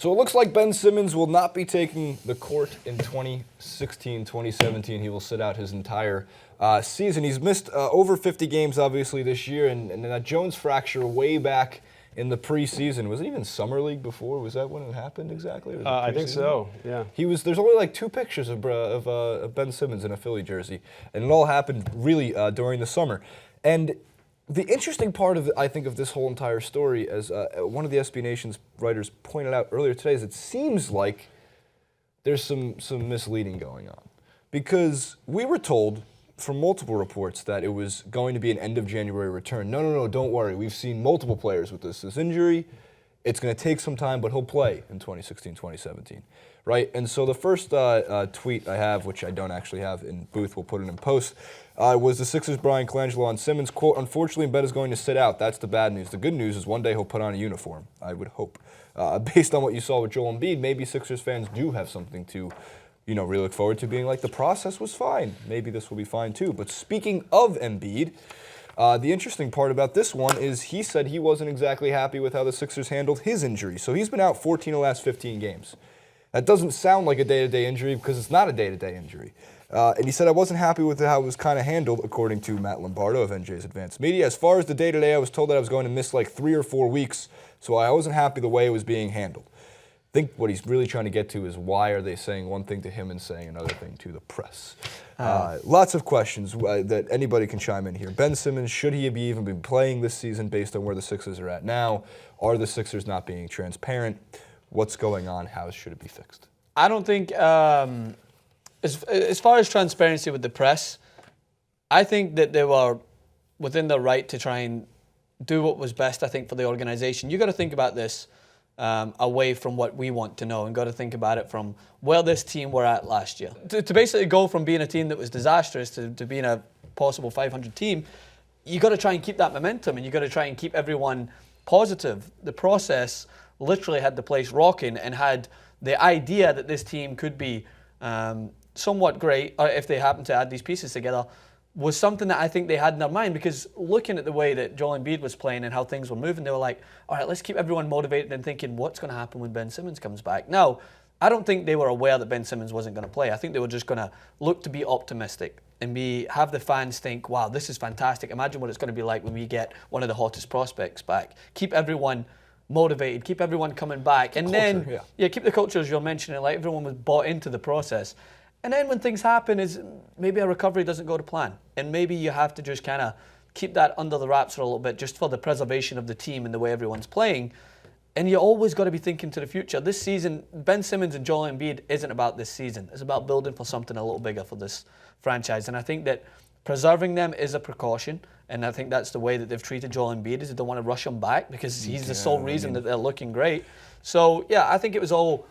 So it looks like Ben Simmons will not be taking the court in 2016-2017. He will sit out his entire season. He's missed over 50 games, obviously, this year, and that Jones fracture way back in the preseason. Was it even Summer League before? Was that when it happened exactly? I think so, yeah. There's only like 2 pictures of Ben Simmons in a Philly jersey, and it all happened really during the summer. And the interesting part of, I think, of this whole entire story, as one of the SB Nation's writers pointed out earlier today, is it seems like there's some misleading going on. Because we were told from multiple reports that it was going to be an end of January return. No, don't worry. We've seen multiple players with this injury. It's going to take some time, but he'll play in 2016-2017, right? And so the first tweet I have, which I don't actually have in booth, we'll put it in post, was the Sixers' Bryan Colangelo on Simmons. Quote, "Unfortunately, Ben is going to sit out. That's the bad news. The good news is one day he'll put on a uniform," I would hope. Based on what you saw with Joel Embiid, maybe Sixers fans do have something to really look forward to, being like, the process was fine. Maybe this will be fine too. But speaking of Embiid, the interesting part about this one is he said he wasn't exactly happy with how the Sixers handled his injury. So he's been out 14 of the last 15 games. That doesn't sound like a day-to-day injury because it's not a day-to-day injury. And he said, "I wasn't happy with how it was kind of handled," according to Matt Lombardo of NJ's Advanced Media. "As far as the day-to-day, I was told that I was going to miss like 3 or 4 weeks, so I wasn't happy the way it was being handled." I think what he's really trying to get to is why are they saying one thing to him and saying another thing to the press? Lots of questions that anybody can chime in here. Ben Simmons, should he even be playing this season based on where the Sixers are at now? Are the Sixers not being transparent? What's going on? How should it be fixed? I don't think, as far as transparency with the press, I think that they were within their right to try and do what was best, I think, for the organization. You got to think about this away from what we want to know, and got to think about it from where this team were at last year. To basically go from being a team that was disastrous to being a possible 500 team, you got to try and keep that momentum, and you got to try and keep everyone positive. The process literally had the place rocking and had the idea that this team could be somewhat great, or if they happen to add these pieces together, was something that I think they had in their mind, because looking at the way that Joel Embiid was playing and how things were moving, they were like, all right, let's keep everyone motivated and thinking what's going to happen when Ben Simmons comes back. Now, I don't think they were aware that Ben Simmons wasn't going to play. I think they were just going to look to be optimistic and have the fans think, wow, this is fantastic. Imagine what it's going to be like when we get one of the hottest prospects back. Keep everyone motivated, keep everyone coming back. And culture, then, keep the culture, as you're mentioning, like everyone was bought into the process. And then when things happen, is maybe a recovery doesn't go to plan. And maybe you have to just kind of keep that under the wraps for a little bit, just for the preservation of the team and the way everyone's playing. And you always got to be thinking to the future. This season, Ben Simmons and Joel Embiid isn't about this season. It's about building for something a little bigger for this franchise. And I think that preserving them is a precaution. And I think that's the way that they've treated Joel Embiid, is they don't want to rush him back because he's the sole reason that they're looking great. So, I think it was all...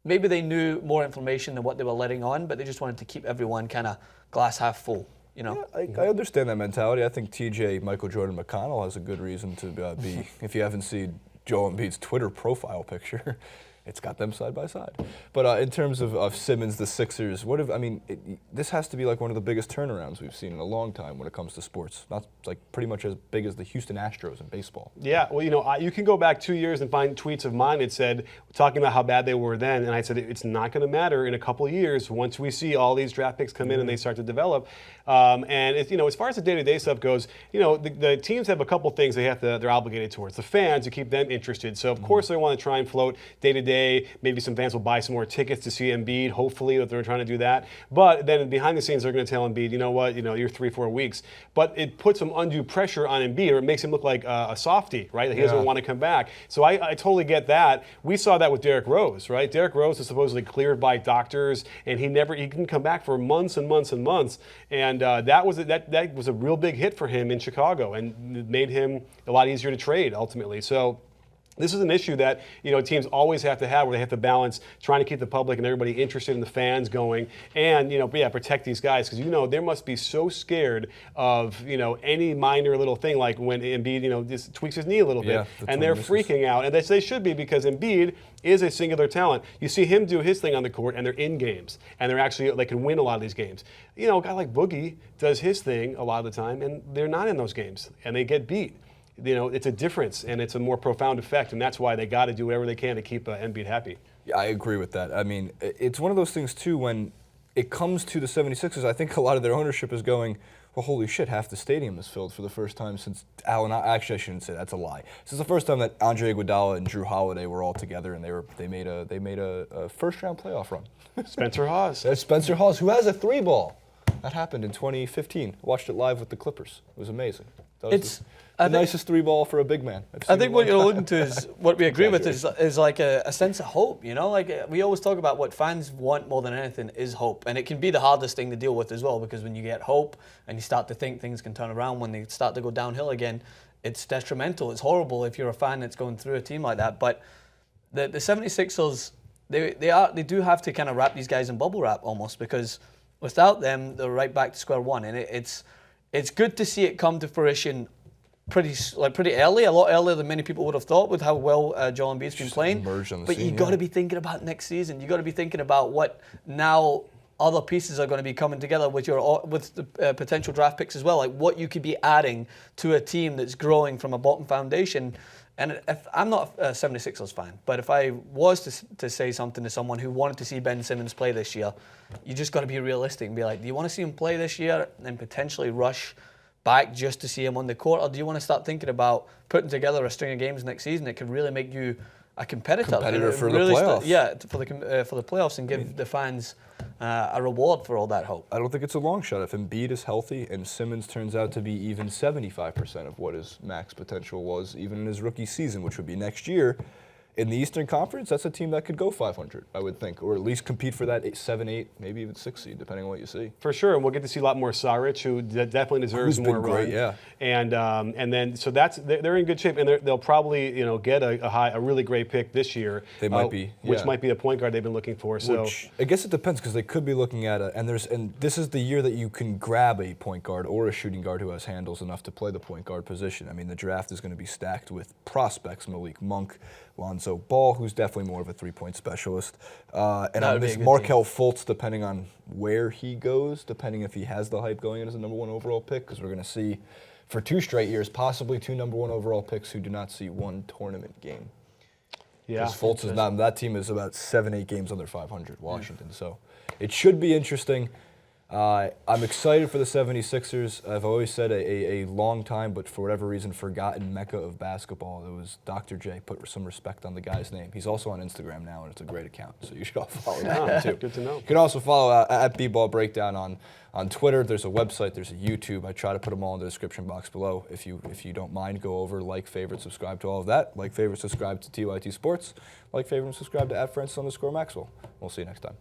Maybe they knew more information than what they were letting on, but they just wanted to keep everyone kind of glass half full, Yeah, I understand that mentality. I think TJ, Michael Jordan McConnell, has a good reason to be, if you haven't seen Joel Embiid's Twitter profile picture, it's got them side by side. But in terms of Simmons, the Sixers, this has to be like one of the biggest turnarounds we've seen in a long time when it comes to sports. Not like pretty much as big as the Houston Astros in baseball. Yeah, well, you can go back 2 years and find tweets of mine that said, talking about how bad they were then, and I said it's not going to matter in a couple of years once we see all these draft picks come in and they start to develop. And as far as the day-to-day stuff goes, the teams have a couple things they're obligated towards. The fans, to keep them interested. So of course they want to try and float day-to-day. Maybe some fans will buy some more tickets to see Embiid. Hopefully, that they're trying to do that. But then behind the scenes, they're going to tell Embiid, you know what, you're 3-4 weeks. But it puts some undue pressure on Embiid, or it makes him look like a softie, right? That he doesn't want to come back. So I totally get that. We saw that with Derrick Rose, right? Derrick Rose was supposedly cleared by doctors, and he didn't come back for months and months and months. And that was a real big hit for him in Chicago, and it made him a lot easier to trade ultimately. So this is an issue that teams always have to have, where they have to balance trying to keep the public and everybody interested in the fans going, and protect these guys, because they must be so scared of any minor little thing, like when Embiid just tweaks his knee a little bit, and they're freaking out, and they should be, because Embiid is a singular talent. You see him do his thing on the court, and they're in games, and they can win a lot of these games. A guy like Boogie does his thing a lot of the time, and they're not in those games, and they get beat. it's a difference and it's a more profound effect, and that's why they got to do whatever they can to keep Embiid happy. Yeah, I agree with that. I mean, it's one of those things, too, when it comes to the 76ers, I think a lot of their ownership is going, well, holy shit, half the stadium is filled for the first time since actually, I shouldn't say that's a lie. This is the first time that Andre Iguodala and Drew Holiday were all together, and they made a first-round playoff run. Spencer Hawes. That's Spencer Hawes, who has a 3-ball. That happened in 2015. Watched it live with the Clippers. It was amazing. That was the nicest 3-ball for a big man. I think what you're alluding to is what we agree with is like a sense of hope. Like we always talk about what fans want more than anything is hope, and it can be the hardest thing to deal with as well, because when you get hope and you start to think things can turn around, when they start to go downhill again, it's detrimental. It's horrible if you're a fan that's going through a team like that. But the 76ers, they do have to kind of wrap these guys in bubble wrap almost, because without them, they're right back to square one, and it's good to see it come to fruition pretty early, a lot earlier than many people would have thought with how well Joel Embiid's been playing. But you got to be thinking about next season. You got to be thinking about what now other pieces are going to be coming together with the potential draft picks as well. Like what you could be adding to a team that's growing from a bottom foundation. And if I'm not a 76ers fan, but if I was to say something to someone who wanted to see Ben Simmons play this year, you just got to be realistic and be like, do you want to see him play this year and potentially rush back just to see him on the court, or do you want to start thinking about putting together a string of games next season that could really make you a competitor for the playoffs? For the playoffs, and give the fans a reward for all that hope. I don't think it's a long shot. If Embiid is healthy and Simmons turns out to be even 75% of what his max potential was, even in his rookie season, which would be next year, in the Eastern Conference, that's a team that could go 500, I would think, or at least compete for that 7, 8, maybe even 6 seed, depending on what you see. For sure, and we'll get to see a lot more Saric, who definitely deserves more run. Great, yeah. And then so they're in good shape, and they'll probably get a really great pick this year. They might be, which might be the point guard they've been looking for. So which, I guess it depends, because they could be looking at and this is the year that you can grab a point guard or a shooting guard who has handles enough to play the point guard position. I mean, the draft is going to be stacked with prospects: Malik Monk, Lonzo Ball, who's definitely more of a three-point specialist, and I miss Markelle Fultz, depending on where he goes, depending if he has the hype going in as a number 1 overall pick, because we're going to see for 2 straight years possibly 2 number 1 overall picks who do not see 1 tournament game. Yeah, because Fultz is not. That team is about 7, 8 games under 500. Washington, so it should be interesting. I'm excited for the 76ers. I've always said a long time, but for whatever reason, forgotten mecca of basketball. It was Dr. J. Put some respect on the guy's name. He's also on Instagram now, and it's a great account, so you should all follow that too. Good to know. You can also follow at BBallBreakdown on Twitter. There's a website. There's a YouTube. I try to put them all in the description box below. If you don't mind, go over, like, favorite, subscribe to all of that. Like, favorite, subscribe to TYT Sports. Like, favorite, and subscribe to @Francis_Maxwell. We'll see you next time.